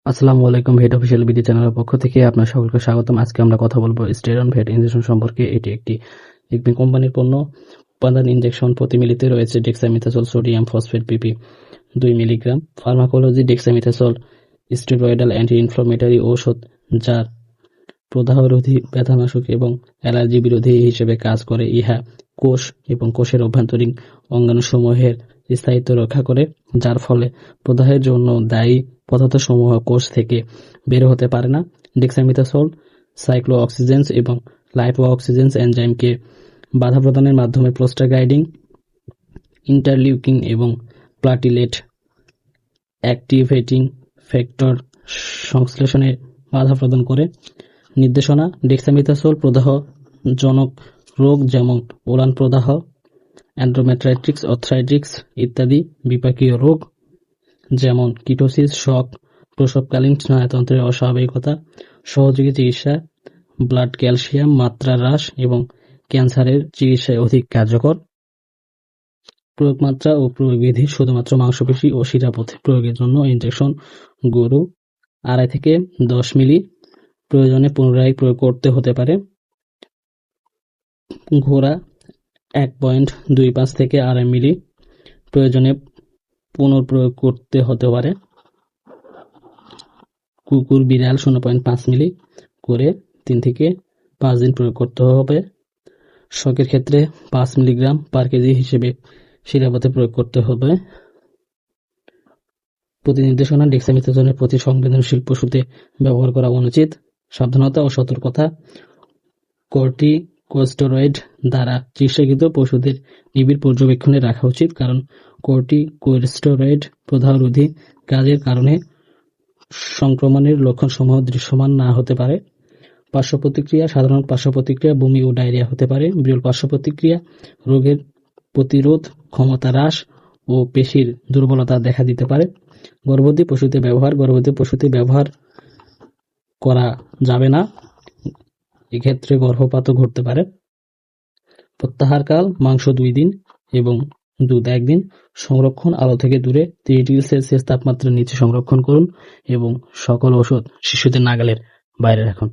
আসসালামু আলাইকুম। ভেট official BD চ্যানেলের পক্ষ থেকে আপনার সকলকে স্বাগতম। আজকে আমরা কথা বলবো স্টেরন ভেট ইনজেকশন সম্পর্কে। এটি একটি ইকবিন কোম্পানির পণ্য। উপাদান ইনজেকশন প্রতি মিলিতে রয়েছে dexamethasone, sodium phosphate, PP 2 milligram. Pharmacology: dexamethasone steroidal anti inflammatory ঔষধ, যার প্রদাহরোধী, ব্যথানাশক এবং অ্যালার্জি বিরোধী হিসেবে কাজ করে। ইহা কোষ এবং কোষের অভ্যন্তরীণ অঙ্গাণুসমূহের স্থায়িত্ব রক্ষা করে, যার ফলে প্রদাহের জন্য দায়ী পদার্থসমূহ কোষ থেকে বের হতে পারে না। ডেক্সামিথাসোল সাইক্লোঅক্সিজেন্স এবং লাইপোঅক্সিজেন্স এনজাইমকে বাধা প্রদানের মাধ্যমে প্রোস্টাগ্ল্যান্ডিন, ইন্টারলিউকিন এবং প্লাটিলেট অ্যাক্টিভেটিং ফ্যাক্টর সংশ্লেষণে বাধা প্রদান করে। নির্দেশনা: ডেক্সামিথাসোল প্রদাহজনক রোগ যেমন ওলান প্রদাহ, এন্ডোমেট্রাইটিস, আর্থ্রাইটিস ইত্যাদি, বিপাকীয় রোগ যেমন কিটোসিস, শক, প্রসবকালীন স্নায়ুতন্ত্রের অস্বাভাবিকতা, সহযোগী চিকিৎসা, ব্লাড ক্যালসিয়াম মাত্রা হ্রাস এবং ক্যান্সারের চিকিৎসায় অধিক কার্যকর। প্রয়োগমাত্রা ও প্রয়োগবিধি: শুধুমাত্র মাংসপেশি ও শিরাপথে প্রয়োগের জন্য ইনজেকশন। গরু 2.5 থেকে 10 মিলি, প্রয়োজনে পুনরায় প্রয়োগ করতে হতে পারে। ঘোড়া 1.25 থেকে 2.5 মিলি, প্রয়োজনে পুনঃপ্রয়োগ করতে হতে পারে। কুকুর, বিড়াল 0.5 মিলি করে 3 থেকে 5 দিন প্রয়োগ করতে হবে। শকের ক্ষেত্রে 5 মিলিগ্রাম পার কেজি হিসেবে শিরাপথে প্রয়োগ করতে হবে। প্রতি নির্দেশনা: ডেক্সামিথাসোলের প্রতি সংবেদনশীল পশুতে ব্যবহার করা অনুচিত। সাবধানতা ও সতর্কতা: কর্টিকোস্টেরয়েড দ্বারা চিকিৎসাকৃত পশুদের নিবিড় পর্যবেক্ষণে রাখা উচিত, কারণ কর্টিকোস্টেরয়েড প্রদাহরোধী কাজের কারণে সংক্রমণের লক্ষণসমূহ দৃশ্যমান না হতে পারে। পার্শ্বপ্রতিক্রিয়া: সাধারণ পার্শ্বপ্রতিক্রিয়া বমি ও ডায়রিয়া হতে পারে। বিরল পার্শ্বপ্রতিক্রিয়া: রোগের প্রতিরোধ ক্ষমতা হ্রাস ও পেশির দুর্বলতা দেখা দিতে পারে। গর্ভবতী পশুতে ব্যবহার: গর্ভবতী পশুতে ব্যবহার করা যাবে না, এক্ষেত্রে গর্ভপাতও ঘটতে পারে। প্রত্যাহারকাল: মাংস 2 দিন এবং দুধ 1 দিন। সংরক্ষণ: আলো থেকে দূরে 30 ডিগ্রি সেলসিয়াস তাপমাত্রার নিচে সংরক্ষণ করুন এবং সকল ওষুধ শিশুদের নাগালের বাইরে রাখুন।